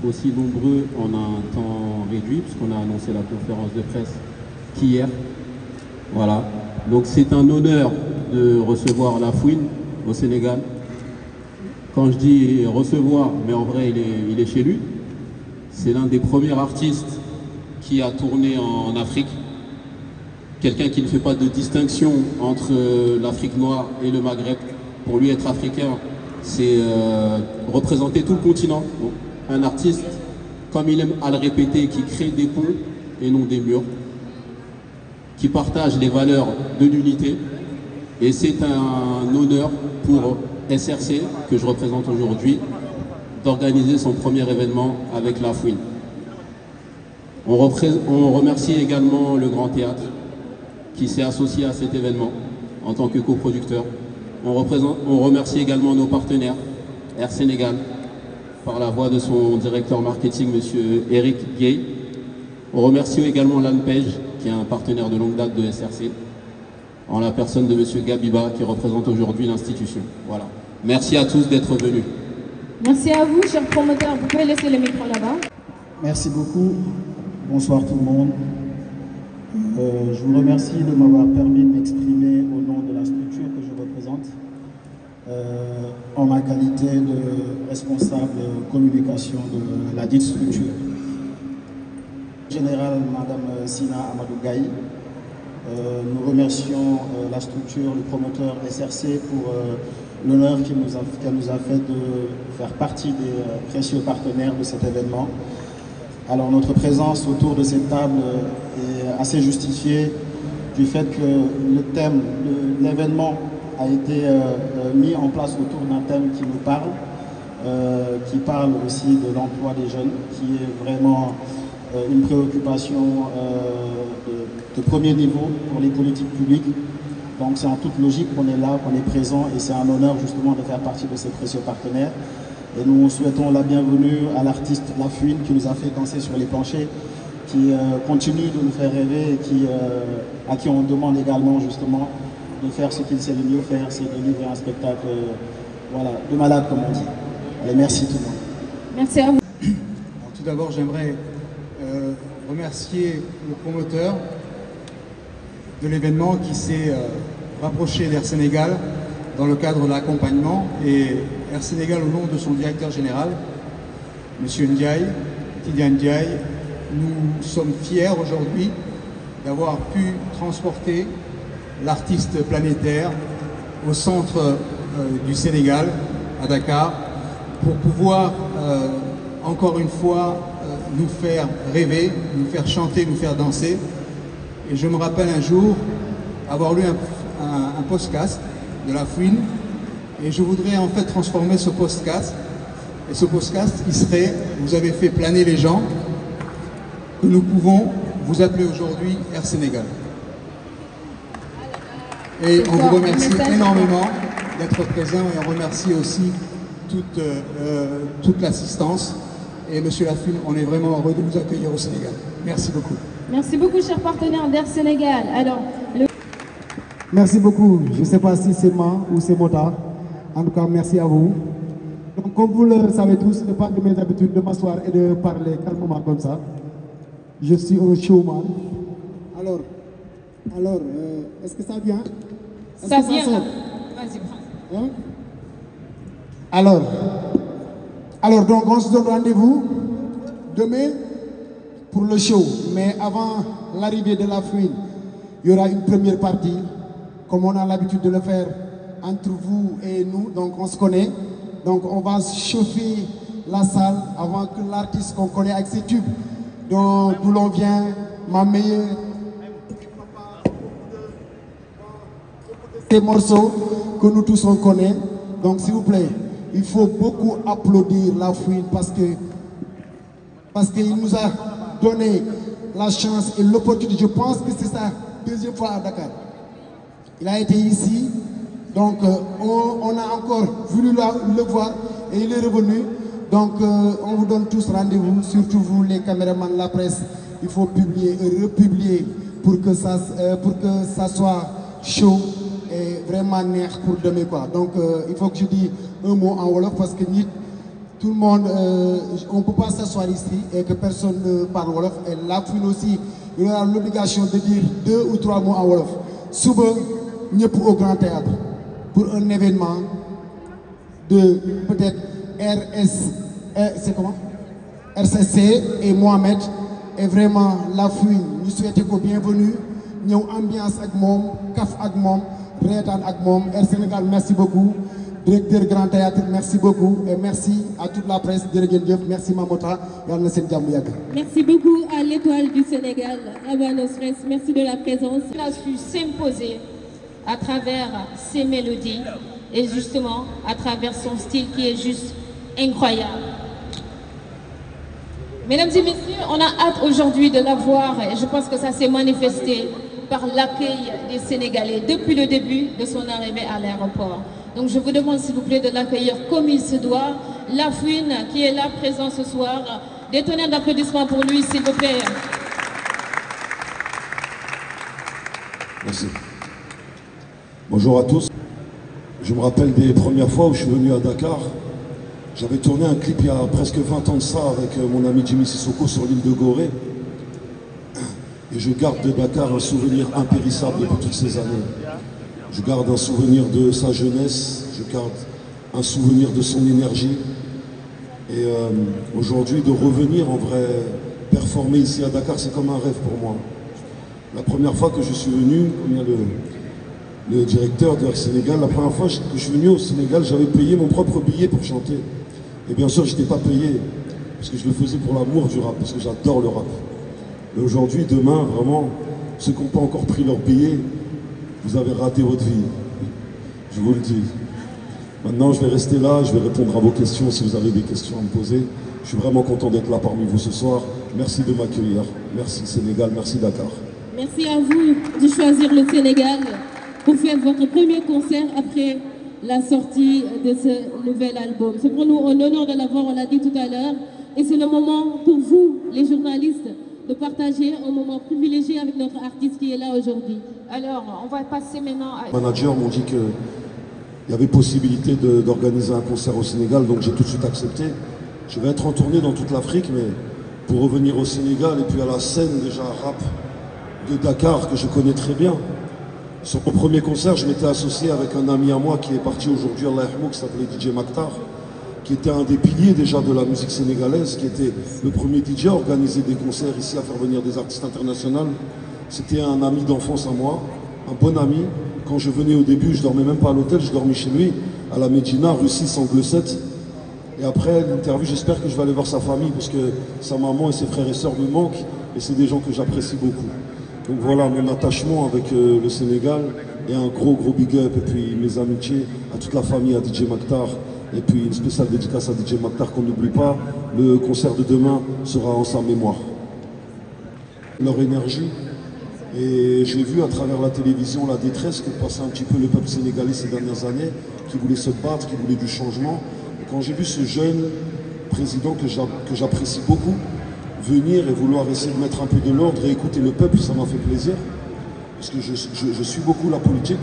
aussi nombreux en un temps réduit, puisqu'on a annoncé la conférence de presse qu'hier. Voilà. Donc c'est un honneur de recevoir Lafouine au Sénégal. Quand je dis recevoir, mais en vrai il est chez lui. C'est l'un des premiers artistes qui a tourné en Afrique. Quelqu'un qui ne fait pas de distinction entre l'Afrique noire et le Maghreb. Pour lui, être africain, c'est représenter tout le continent. Donc, un artiste, comme il aime à le répéter, qui crée des ponts et non des murs, qui partage les valeurs de l'unité. Et c'est un honneur pour SRC, que je représente aujourd'hui, d'organiser son premier événement avec Lafouine. On remercie également le Grand Théâtre qui s'est associé à cet événement en tant que coproducteur. On remercie également nos partenaires, Air Sénégal, par la voix de son directeur marketing, M. Eric Gay. On remercie également l'ANPEJ, qui est un partenaire de longue date de SRC, en la personne de M. Gabiba, qui représente aujourd'hui l'institution. Voilà. Merci à tous d'être venus. Merci à vous, chers promoteurs. Vous pouvez laisser le micro là-bas. Merci beaucoup. Bonsoir tout le monde. Je vous remercie de m'avoir permis de m'exprimer au nom de la structure que je représente, en ma qualité de responsable communication de la dite structure. Général Madame Sina Amadou Gaye, nous remercions la structure, le promoteur SRC pour l'honneur qu'elle nous a fait de faire partie des précieux partenaires de cet événement. Alors notre présence autour de cette table est assez justifiée du fait que le thème de l'événement a été mis en place autour d'un thème qui nous parle, qui parle aussi de l'emploi des jeunes, qui est vraiment une préoccupation de premier niveau pour les politiques publiques. Donc c'est en toute logique qu'on est là, qu'on est présent, et c'est un honneur justement de faire partie de ces précieux partenaires. Et nous souhaitons la bienvenue à l'artiste Lafouine qui nous a fait danser sur les planchers, qui continue de nous faire rêver et à qui on demande également justement de faire ce qu'il sait le mieux faire, c'est de livrer un spectacle voilà, de malade comme on dit. Allez, merci tout le monde. Merci à vous. Alors, tout d'abord, j'aimerais remercier le promoteur de l'événement qui s'est rapproché d'Air Sénégal dans le cadre de l'accompagnement, et Air Sénégal au nom de son directeur général, M. Ndiaye, Tidiane Ndiaye. Nous sommes fiers aujourd'hui d'avoir pu transporter l'artiste planétaire au centre du Sénégal, à Dakar, pour pouvoir encore une fois nous faire rêver, nous faire chanter, nous faire danser. Et je me rappelle un jour avoir lu un podcast de Lafouine, et je voudrais en fait transformer ce podcast, et ce podcast il serait: vous avez fait planer les gens, que nous pouvons vous appeler aujourd'hui Air Sénégal. Et on vous remercie énormément d'être présent, et on remercie aussi toute l'assistance. Et Monsieur Lafouine, on est vraiment heureux de vous accueillir au Sénégal. Merci beaucoup. Merci beaucoup, chers partenaires d'Air Sénégal. Alors, Merci beaucoup. Je ne sais pas si c'est moi ou c'est Mota. En tout cas, merci à vous. Donc, comme vous le savez tous, ce n'est pas de mes habitudes de m'asseoir et de parler calmement comme ça. Je suis un showman. Alors, est-ce que ça vient? Ça vient. Vas-y, prends. Hein? Alors, donc, on se donne rendez-vous demain pour le show. Mais avant l'arrivée de Lafouine, il y aura une première partie, comme on a l'habitude de le faire entre vous et nous. Donc, on se connaît. Donc, on va chauffer la salle avant que l'artiste qu'on connaît avec ses tubes, d'où l'on vient, ma meilleure, ces morceaux que nous tous on connaît. Donc, s'il vous plaît, il faut beaucoup applaudir Lafouine parce qu'il nous a donné la chance et l'opportunité. Je pense que c'est sa deuxième fois à Dakar. Il a été ici, donc on a encore voulu le voir et il est revenu. Donc on vous donne tous rendez-vous, surtout vous les caméramans, la presse. Il faut publier et republier pour que ça soit chaud et vraiment neex pour demain, quoi. Donc il faut que je dise un mot en wolof parce que nit tout le monde, on ne peut pas s'asseoir ici et que personne ne parle Wolof. Et la Fouine aussi, il aura l'obligation de dire 2 ou 3 mots en Wolof. Suba, ñëpp au Grand Théâtre pour un événement de peut-être c'est comment RCC et Mohamed. Et vraiment, la Fouine, nous souhaitons que bienvenue. Nous avons ambiance avec moi, kaf avec moi, rétan avec moi. Air Sénégal, merci beaucoup. Directeur Grand Théâtre, merci beaucoup. Et merci à toute la presse. Merci Mamota. Merci beaucoup à l'Étoile du Sénégal, Abba Stress. Merci de la présence. Il a su s'imposer à travers ses mélodies et justement à travers son style qui est juste incroyable. Mesdames et messieurs, on a hâte aujourd'hui de la voir et je pense que ça s'est manifesté par l'accueil des Sénégalais depuis le début de son arrivée à l'aéroport. Donc je vous demande s'il vous plaît de l'accueillir comme il se doit. La Fouine qui est là présent ce soir. Des tonnerres d'applaudissements pour lui s'il vous plaît. Merci. Bonjour à tous. Je me rappelle des premières fois où je suis venu à Dakar. J'avais tourné un clip il y a presque 20 ans de ça avec mon ami Jimmy Sissoko sur l'île de Gorée. Et je garde de Dakar un souvenir impérissable depuis toutes ces années. Je garde un souvenir de sa jeunesse, je garde un souvenir de son énergie. Et aujourd'hui, de revenir en vrai, performer ici à Dakar, c'est comme un rêve pour moi. La première fois que je suis venu, comme il y a le directeur de Air Sénégal, la première fois que je suis venu au Sénégal, j'avais payé mon propre billet pour chanter. Et bien sûr, je n'étais pas payé, parce que je le faisais pour l'amour du rap, parce que j'adore le rap. Mais aujourd'hui, demain, vraiment, ceux qui n'ont pas encore pris leur billet, vous avez raté votre vie. Je vous le dis. Maintenant, je vais rester là, je vais répondre à vos questions si vous avez des questions à me poser. Je suis vraiment content d'être là parmi vous ce soir. Merci de m'accueillir. Merci Sénégal, merci Dakar. Merci à vous de choisir le Sénégal pour faire votre premier concert après la sortie de ce nouvel album. C'est pour nous un honneur de l'avoir, on l'a dit tout à l'heure. Et c'est le moment pour vous, les journalistes, de partager un moment privilégié avec notre artiste qui est là aujourd'hui. Alors, on va passer maintenant à... Les managers m'ont dit qu'il y avait possibilité d'organiser un concert au Sénégal, donc j'ai tout de suite accepté. Je vais être en tournée dans toute l'Afrique, mais pour revenir au Sénégal et puis à la scène déjà rap de Dakar que je connais très bien. Sur mon premier concert, je m'étais associé avec un ami à moi qui est parti aujourd'hui, Allah Yahmou, qui s'appelait DJ Maktar, qui était un des piliers déjà de la musique sénégalaise, qui était le premier DJ à organiser des concerts ici, à faire venir des artistes internationaux. C'était un ami d'enfance à moi, un bon ami. Quand je venais au début, je dormais même pas à l'hôtel, je dormais chez lui, à la Médina, rue 6, angle 7. Et après l'interview, j'espère que je vais aller voir sa famille, parce que sa maman et ses frères et sœurs me manquent, et c'est des gens que j'apprécie beaucoup. Donc voilà mon attachement avec le Sénégal, et un gros big up, et puis mes amitiés à toute la famille, à DJ Maktar, et puis une spéciale dédicace à DJ Maktar qu'on n'oublie pas. Le concert de demain sera en sa mémoire. Leur énergie, et j'ai vu à travers la télévision la détresse que passait un petit peu le peuple sénégalais ces dernières années, qui voulait se battre, qui voulait du changement. Et quand j'ai vu ce jeune président que j'apprécie beaucoup venir et vouloir essayer de mettre un peu de l'ordre et écouter le peuple, ça m'a fait plaisir. Parce que je suis beaucoup la politique.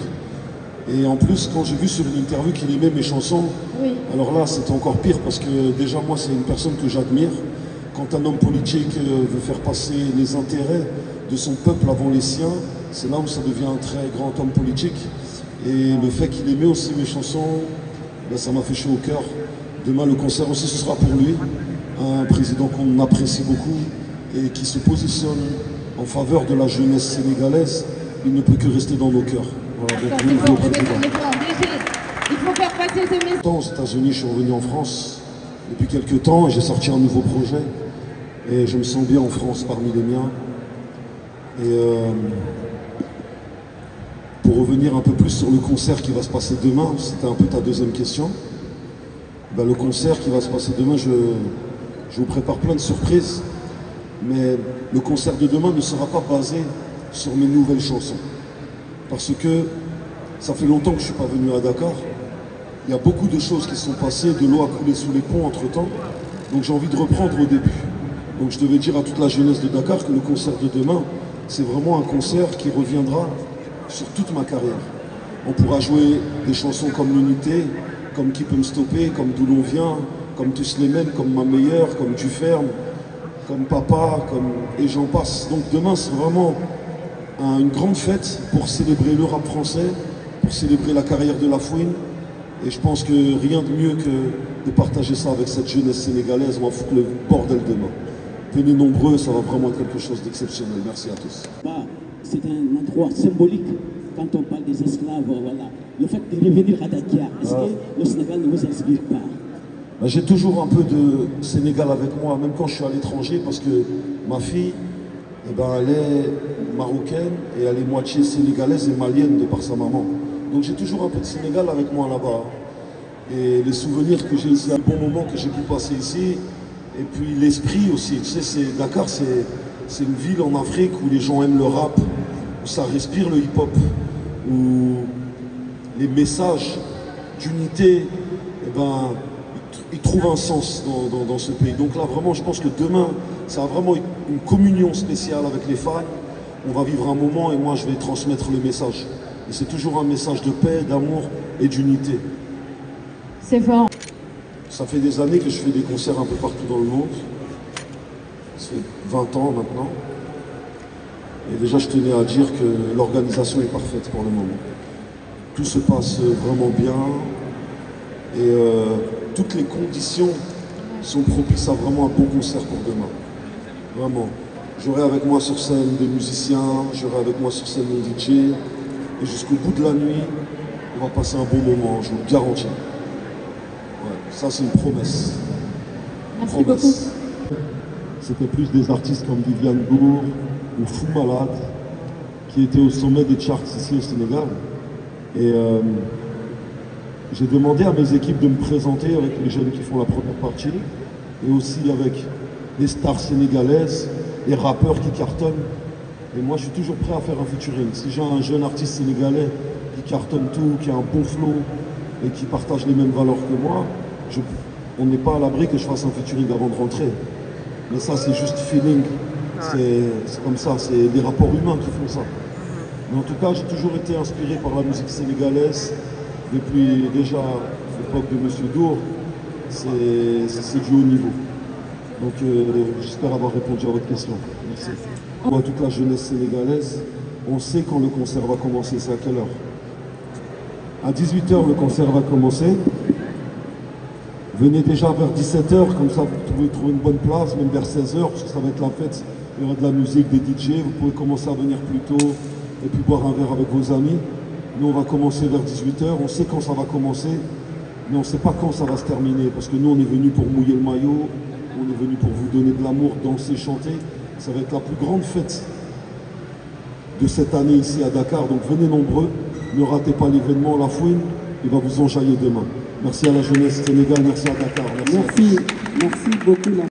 Et en plus, quand j'ai vu sur une interview qu'il aimait mes chansons, oui. Alors là, c'était encore pire parce que déjà, moi, c'est une personne que j'admire. Quand un homme politique veut faire passer les intérêts de son peuple avant les siens, c'est là où ça devient un très grand homme politique. Et le fait qu'il aimait aussi mes chansons, ben, ça m'a fait chaud au cœur. Demain, le concert aussi, ce sera pour lui. Un président qu'on apprécie beaucoup et qui se positionne en faveur de la jeunesse sénégalaise. Il ne peut que rester dans nos cœurs. Voilà, donc nouveau président. Il faut faire passer ce message. Aux États-Unis, je suis revenu en France depuis quelques temps et j'ai sorti un nouveau projet. Et je me sens bien en France parmi les miens. Et pour revenir un peu plus sur le concert qui va se passer demain, c'était un peu ta deuxième question. Ben, le concert qui va se passer demain, je vous prépare plein de surprises. Mais le concert de demain ne sera pas basé sur mes nouvelles chansons. Parce que ça fait longtemps que je ne suis pas venu à Dakar. Il y a beaucoup de choses qui sont passées, de l'eau a coulé sous les ponts entre-temps. Donc j'ai envie de reprendre au début. Donc je devais dire à toute la jeunesse de Dakar que le concert de demain, c'est vraiment un concert qui reviendra sur toute ma carrière. On pourra jouer des chansons comme L'Unité, comme Qui peut me stopper, comme D'où l'on vient, comme tous les mêmes, comme ma meilleure, comme Duferme, comme papa, et j'en passe. Donc demain, c'est vraiment une grande fête pour célébrer le rap français, pour célébrer la carrière de Lafouine. Et je pense que rien de mieux que de partager ça avec cette jeunesse sénégalaise. On va foutre le bordel demain. Venez nombreux, ça va vraiment être quelque chose d'exceptionnel. Merci à tous. C'est un endroit symbolique quand on parle des esclaves. Voilà. Le fait de revenir à Dakar, est-ce que le Sénégal ne vous inspire pas? J'ai toujours un peu de Sénégal avec moi, même quand je suis à l'étranger, parce que ma fille, elle est marocaine et elle est moitié sénégalaise et malienne de par sa maman. Donc j'ai toujours un peu de Sénégal avec moi là-bas. Et les souvenirs que j'ai ici, un bon moment que j'ai pu passer ici, et puis l'esprit aussi. Tu sais, Dakar, c'est une ville en Afrique où les gens aiment le rap, où ça respire le hip-hop, où les messages d'unité, ils trouvent un sens dans ce pays. Donc là, vraiment, je pense que demain, ça a vraiment une communion spéciale avec les fans. On va vivre un moment et moi, je vais transmettre le message. Et c'est toujours un message de paix, d'amour et d'unité. C'est fort. Ça fait des années que je fais des concerts un peu partout dans le monde. Ça fait 20 ans maintenant. Et déjà, je tenais à dire que l'organisation est parfaite pour le moment. Tout se passe vraiment bien. Et toutes les conditions sont propices à vraiment un bon concert pour demain. Vraiment. J'aurai avec moi sur scène des musiciens, j'aurai avec moi sur scène mon DJ. Et jusqu'au bout de la nuit, on va passer un bon moment, je vous le garantis. Ouais, ça, c'est une promesse. Merci beaucoup. C'était plus des artistes comme Viviane Gour ou Fou Malade qui étaient au sommet des charts ici au Sénégal. Et j'ai demandé à mes équipes de me présenter avec les jeunes qui font la première partie et aussi avec les stars sénégalaises, les rappeurs qui cartonnent. Et moi, je suis toujours prêt à faire un featuring. Si j'ai un jeune artiste sénégalais qui cartonne tout, qui a un bon flow et qui partage les mêmes valeurs que moi, on n'est pas à l'abri que je fasse un featuring avant de rentrer. Mais ça, c'est juste feeling. C'est comme ça, c'est des rapports humains qui font ça. Mais en tout cas, j'ai toujours été inspiré par la musique sénégalaise. Depuis déjà l'époque de Monsieur Dour, c'est du haut niveau. Donc j'espère avoir répondu à votre question. Merci. Pour toute la jeunesse sénégalaise, on sait quand le concert va commencer, c'est à quelle heure? À 18h, le concert va commencer. Venez déjà vers 17h, comme ça vous pouvez trouver une bonne place, même vers 16h, parce que ça va être la fête. Il y aura de la musique, des DJ, vous pouvez commencer à venir plus tôt et puis boire un verre avec vos amis. Nous, on va commencer vers 18h, on sait quand ça va commencer, mais on ne sait pas quand ça va se terminer, parce que nous, on est venus pour mouiller le maillot, on est venus pour vous donner de l'amour, danser, chanter. Ça va être la plus grande fête de cette année ici à Dakar, donc venez nombreux, ne ratez pas l'événement, Lafouine, il va vous enjailler demain. Merci à la jeunesse sénégalaise, merci à Dakar. Merci beaucoup.